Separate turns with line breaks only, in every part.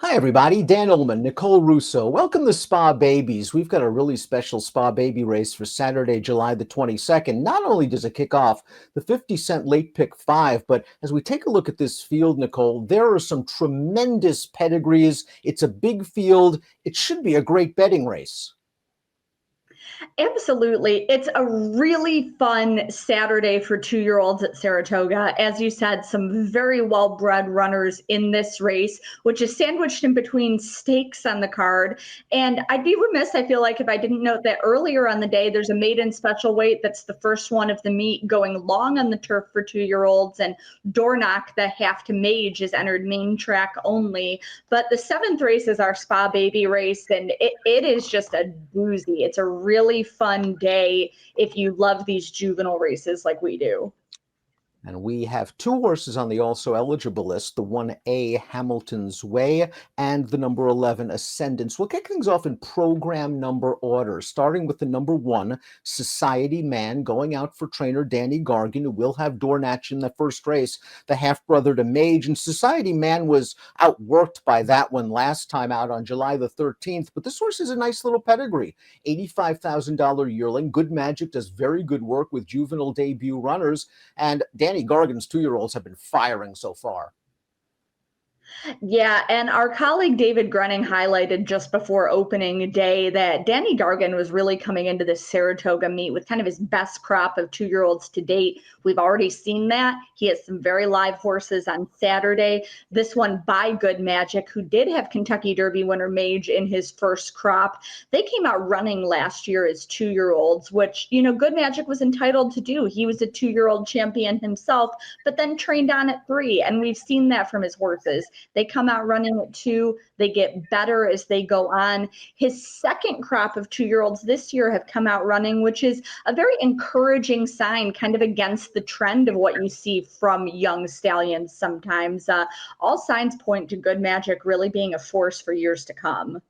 Hi, everybody. Dan Illman, Nicole Russo. Welcome to Spa Babies. We've got a really special Spa Baby race for Saturday, July the 22nd. Not only does it kick off the 50-cent late pick 5, but as we take a look at this field, Nicole, there are some tremendous pedigrees. It's a big field. It should be a great betting race.
Absolutely. It's a really fun Saturday for 2-year-olds at Saratoga. As you said, some very well-bred runners in this race, which is sandwiched in between stakes on the card. And I'd be remiss, I feel like, if I didn't note that earlier on the day, there's a maiden special weight that's the first one of the meet going long on the turf for 2-year-olds. And Dornock, the half to mage, is entered main track only. But the 7th race is our Spa Baby race, and it is just a doozy. It's a really fun day if you love these juvenile races like we do.
And we have 2 horses on the also eligible list, the 1A Hamilton's Way and the number 11 Ascendance. We'll kick things off in program number order, starting with the number 1 Society Man, going out for trainer Danny Gargan, who will have Dornach in the first race, the half-brother to Mage. And Society Man was outworked by that one last time out on July the 13th. But this horse is a nice little pedigree. $85,000 yearling. Good Magic does very good work with juvenile debut runners. And Danny Gargan's 2-year-olds have been firing so far.
Yeah, and our colleague David Grunning highlighted just before opening day that Danny Gargan was really coming into this Saratoga meet with kind of his best crop of 2-year-olds to date. We've already seen that. He has some very live horses on Saturday. This one by Good Magic, who did have Kentucky Derby winner Mage in his first crop. They came out running last year as 2-year-olds, which, you know, Good Magic was entitled to do. He was a 2-year-old champion himself, but then trained on at 3, and we've seen that from his horses. They come out running at 2. They get better as they go on. His second crop of 2-year-olds this year have come out running, which is a very encouraging sign, kind of against the trend of what you see from young stallions sometimes. All signs point to Good Magic really being a force for years to come.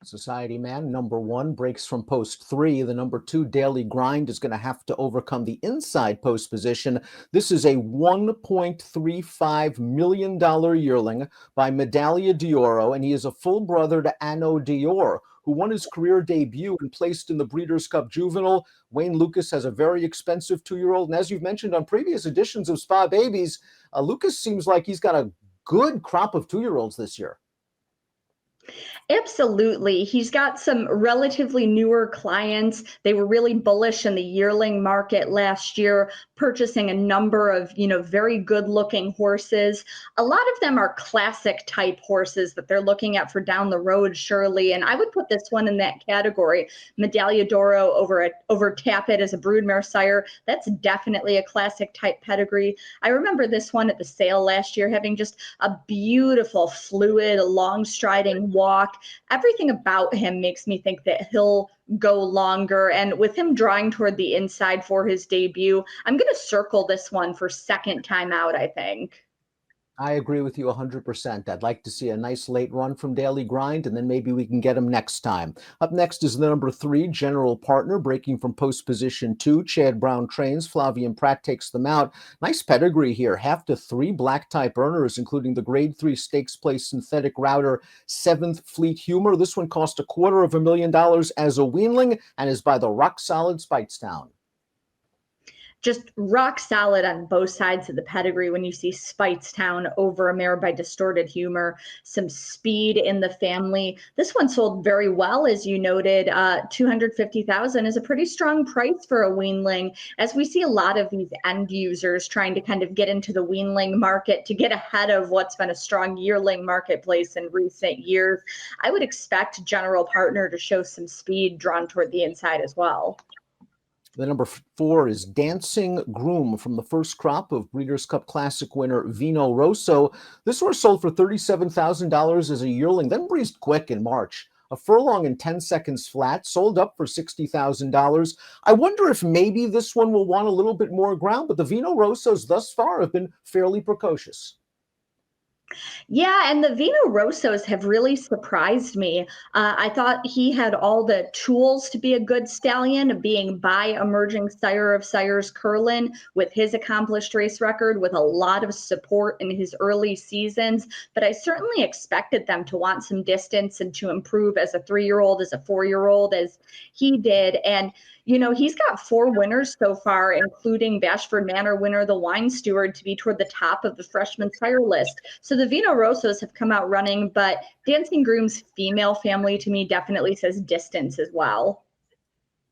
Society Man, number 1, breaks from post 3. The number 2, Daily Grind, is going to have to overcome the inside post position. This is a $1.35 million yearling by Medaglia d'Oro, and he is a full brother to Anno Dior, who won his career debut and placed in the Breeders' Cup Juvenile. Wayne Lucas has a very expensive 2-year-old, and as you've mentioned on previous editions of Spa Babies, Lucas seems like he's got a good crop of 2-year-olds this year.
Absolutely. He's got some relatively newer clients. They were really bullish in the yearling market last year, purchasing a number of, very good looking horses. A lot of them are classic type horses that they're looking at for down the road, surely. And I would put this one in that category. Medaglia d'Oro over Tappet as a broodmare sire. That's definitely a classic type pedigree. I remember this one at the sale last year having just a beautiful, fluid, long striding walk. Everything about him makes me think that he'll go longer. And with him drawing toward the inside for his debut, I'm going to circle this one for second time out, I think.
I agree with you 100%. I'd like to see a nice late run from Daily Grind, and then maybe we can get him next time. Up next is the number 3, General Partner, breaking from post position 2. Chad Brown trains. Flavian Pratt takes them out. Nice pedigree here. Half to 3 black type earners, including the grade 3 stakes place synthetic router 7th Fleet Humor. This one cost $250,000 as a weanling and is by the rock solid Speightstown.
Just rock solid on both sides of the pedigree when you see Speightstown over a mare by Distorted Humor. Some speed in the family. This one sold very well, as you noted. $250,000 is a pretty strong price for a weanling, as we see a lot of these end users trying to kind of get into the weanling market to get ahead of what's been a strong yearling marketplace in recent years. I would expect General Partner to show some speed drawn toward the inside as well.
The number 4 is Dancing Groom from the first crop of Breeders' Cup Classic winner Vino Rosso. This horse sold for $37,000 as a yearling, then breezed quick in March. A furlong in 10 seconds flat, sold up for $60,000. I wonder if maybe this one will want a little bit more ground, but the Vino Rossos thus far have been fairly precocious.
Yeah, and the Vino Rossos have really surprised me. I thought he had all the tools to be a good stallion, being by emerging sire of sires Curlin with his accomplished race record, with a lot of support in his early seasons. But I certainly expected them to want some distance and to improve as a 3-year-old, as a 4-year-old, as he did. And he's got 4 winners so far, including Bashford Manor winner, the Wine Steward, to be toward the top of the freshman sire list. So the Vino Rossos have come out running, but Dancing Groom's female family to me definitely says distance as well.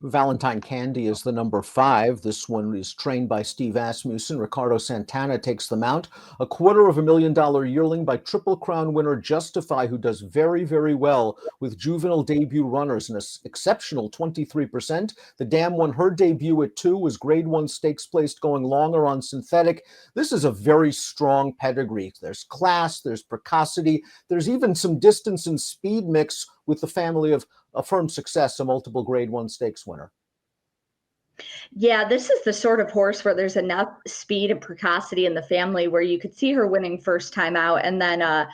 Valentine Candy is the number 5. This one is trained by Steve Asmussen. Ricardo Santana takes the mount. A $250,000 yearling by Triple Crown winner Justify, who does very, very well with juvenile debut runners, an exceptional 23%. The Dam won her debut at 2, was Grade 1 stakes placed going longer on synthetic. This is a very strong pedigree. There's class, there's precocity, there's even some distance and speed mix with the family of Affirmed Success, a multiple Grade 1 stakes winner.
Yeah, this is the sort of horse where there's enough speed and precocity in the family where you could see her winning first time out, and then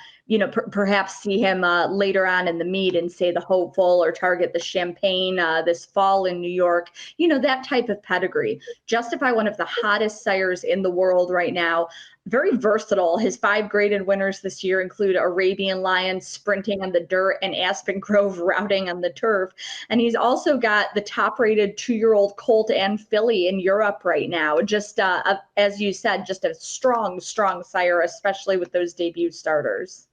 perhaps see him later on in the meet and say the hopeful or target the Champagne this fall in New York. That type of pedigree. Justify, one of the hottest sires in the world right now. Very versatile. His 5 graded winners this year include Arabian Lion sprinting on the dirt and Aspen Grove routing on the turf. And he's also got the top rated 2-year-old colt and filly in Europe right now. Just as you said, just a strong, strong sire, especially with those debut starters.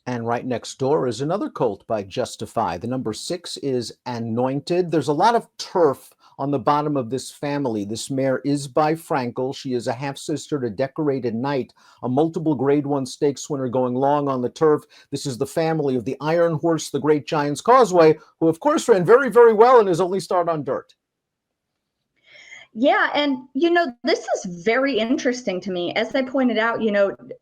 And right next door is another colt by Justify. The number 6 is Annointed. There's a lot of turf on the bottom of this family. This mare is by Frankel. She is a half-sister to Decorated Knight, a multiple Grade 1 stakes winner going long on the turf. This is the family of the Iron Horse, the Great Giants Causeway, who of course ran very, very well in his only start on dirt.
Yeah, and this is very interesting to me. As I pointed out,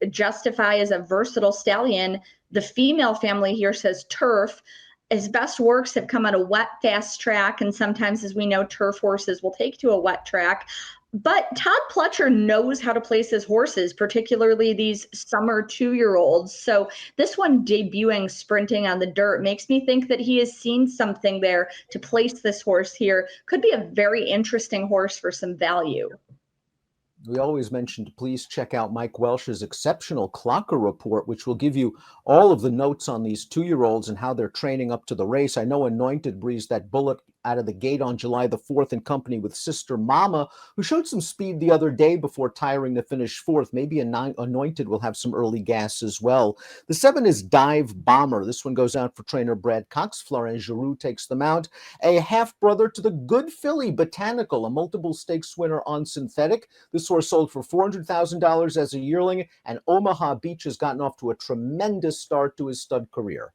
Justify is a versatile stallion. The female family here says turf. His best works have come on a wet, fast track, and sometimes, as we know, turf horses will take to a wet track. But Todd Pletcher knows how to place his horses, particularly these summer 2-year-olds. So this one debuting sprinting on the dirt makes me think that he has seen something there to place this horse here. Could be a very interesting horse for some value.
We always mention to please check out Mike Welsh's exceptional Clocker report, which will give you all of the notes on these 2-year-olds and how they're training up to the race. I know Anointed breezed that bullet out of the gate on July the 4th in company with Sister Mama, who showed some speed the other day before tiring to finish 4th. Maybe Anointed will have some early gas as well. The 7 is Dive Bomber. This one goes out for trainer Brad Cox. Florent Giroux takes the mount. A half-brother to the good filly Botanical, a multiple stakes winner on synthetic. This horse sold for $400,000 as a yearling, and Omaha Beach has gotten off to a tremendous start to his stud career.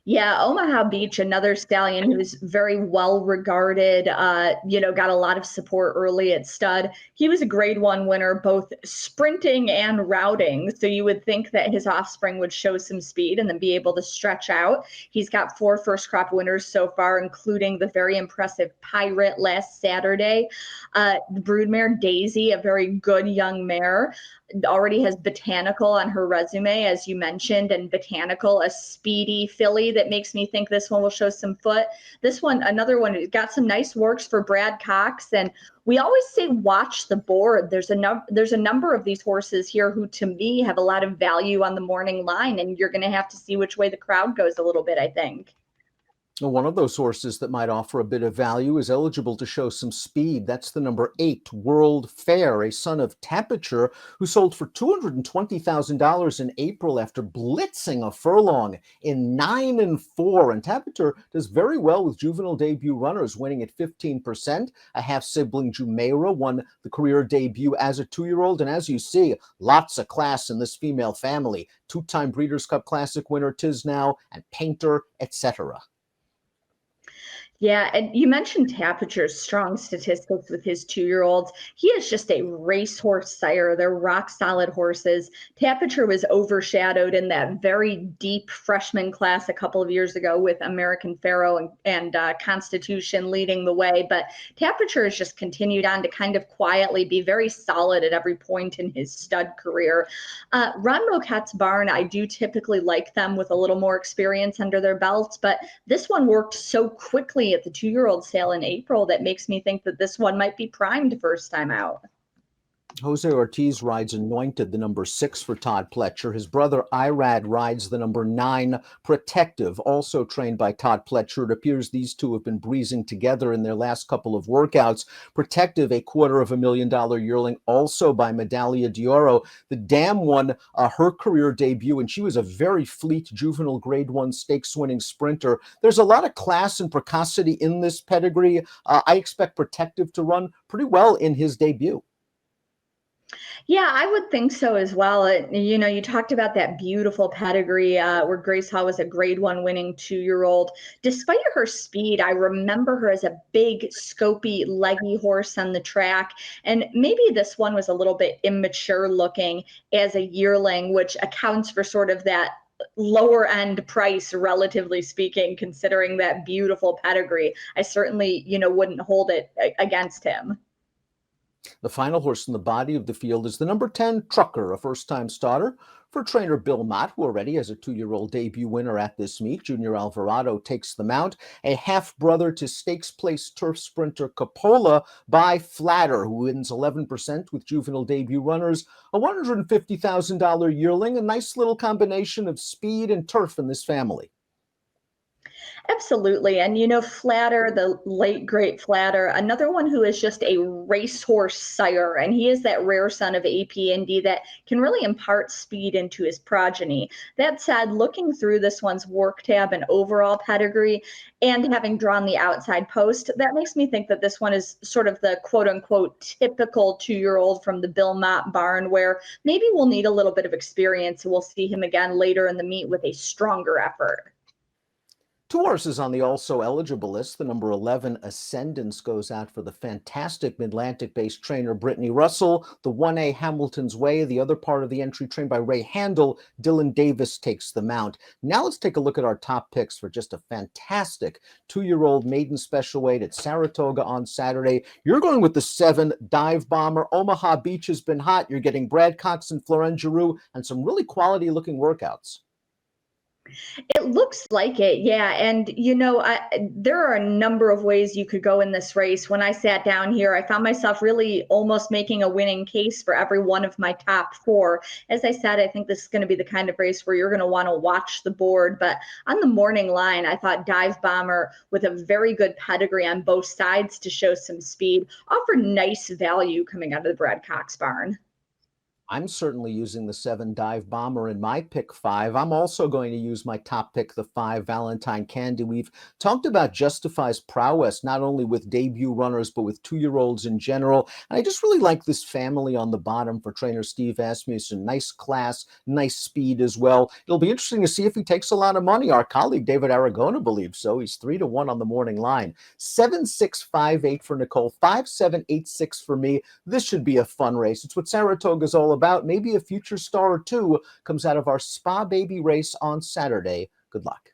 Yeah, Omaha Beach, another stallion who's very well regarded, got a lot of support early at stud. He was a Grade 1 winner, both sprinting and routing. So you would think that his offspring would show some speed and then be able to stretch out. He's got 4 first crop winners so far, including the very impressive Pirate last Saturday. The broodmare Daisy, a very good young mare, already has Botanical on her resume, as you mentioned, and Botanical, a speedy filly that makes me think this one will show some foot. This one, another one, got some nice works for Brad Cox. And we always say watch the board. There's a number of these horses here who, to me, have a lot of value on the morning line, and you're going to have to see which way the crowd goes a little bit, I think.
One of those horses that might offer a bit of value is eligible to show some speed. That's the number 8, World Fair, a son of Tapiture, who sold for $220,000 in April after blitzing a furlong in 9 and 4. And Tapiture does very well with juvenile debut runners, winning at 15%. A half-sibling Jumeirah won the career debut as a 2-year-old. And as you see, lots of class in this female family. 2-time Breeders' Cup Classic winner Tisnow and Painter, etc.
Yeah, and you mentioned Tapature's strong statistics with his 2-year-olds. He is just a racehorse sire. They're rock solid horses. Tapature was overshadowed in that very deep freshman class a couple of years ago with American Pharoah and Constitution leading the way. But Tapature has just continued on to kind of quietly be very solid at every point in his stud career. Ron Roquette's barn, I do typically like them with a little more experience under their belts, but this one worked so quickly at the 2-year-old sale in April that makes me think that this one might be primed first time out.
Jose Ortiz rides Anointed, the number 6 for Todd Pletcher. His brother Irad rides the number 9 Protective, also trained by Todd Pletcher. It appears these two have been breezing together in their last couple of workouts. Protective, a $250,000 yearling, also by Medaglia d'Oro. The dam won her career debut, and she was a very fleet juvenile Grade 1 stakes winning sprinter. There's a lot of class and precocity in this pedigree. I expect Protective to run pretty well in his debut.
Yeah, I would think so as well. You talked about that beautiful pedigree where Grace Hall was a Grade 1 winning 2-year-old. Despite her speed, I remember her as a big, scopy, leggy horse on the track. And maybe this one was a little bit immature looking as a yearling, which accounts for sort of that lower end price, relatively speaking, considering that beautiful pedigree. I certainly, wouldn't hold it against him.
The final horse in the body of the field is the number 10 Trucker, a first-time starter for trainer Bill Mott, who already has a 2-year-old debut winner at this meet. Junior Alvarado takes the mount, a half-brother to stakes place turf sprinter Coppola by Flatter, who wins 11% with juvenile debut runners, a $150,000 yearling, a nice little combination of speed and turf in this family.
Absolutely. And Flatter, the late great Flatter, another one who is just a racehorse sire. And he is that rare son of AP Indy that can really impart speed into his progeny. That said, looking through this one's work tab and overall pedigree, and having drawn the outside post, that makes me think that this one is sort of the quote unquote typical 2-year-old from the Bill Mott barn, where maybe we'll need a little bit of experience. We'll see him again later in the meet with a stronger effort.
Two horses on the also eligible list. The number 11 Ascendance goes out for the fantastic Mid-Atlantic-based trainer Brittany Russell. The 1A Hamilton's Way, the other part of the entry trained by Ray Handel. Dylan Davis takes the mount. Now let's take a look at our top picks for just a fantastic 2-year-old maiden special weight at Saratoga on Saturday. You're going with the 7 Dive Bomber. Omaha Beach has been hot. You're getting Brad Cox and Florent Giroux and some really quality-looking workouts.
It looks like it, yeah. And there are a number of ways you could go in this race. When I sat down here, I found myself really almost making a winning case for every one of my top 4. As I said, I think this is going to be the kind of race where you're going to want to watch the board. But on the morning line, I thought Dive Bomber, with a very good pedigree on both sides to show some speed, offered nice value coming out of the Brad Cox barn.
I'm certainly using the 7 Dive Bomber in my pick 5. I'm also going to use my top pick, the 5 Valentine Candy. We've talked about Justify's prowess, not only with debut runners, but with 2-year-olds in general. And I just really like this family on the bottom for trainer Steve Asmussen. Nice class, nice speed as well. It'll be interesting to see if he takes a lot of money. Our colleague David Aragona believes so. He's 3-1 on the morning line. 7-6-5-8 for Nicole, 5-7-8-6 for me. This should be a fun race. It's what Saratoga's all about. Maybe a future star or two comes out of our Spa Baby race on Saturday. Good luck.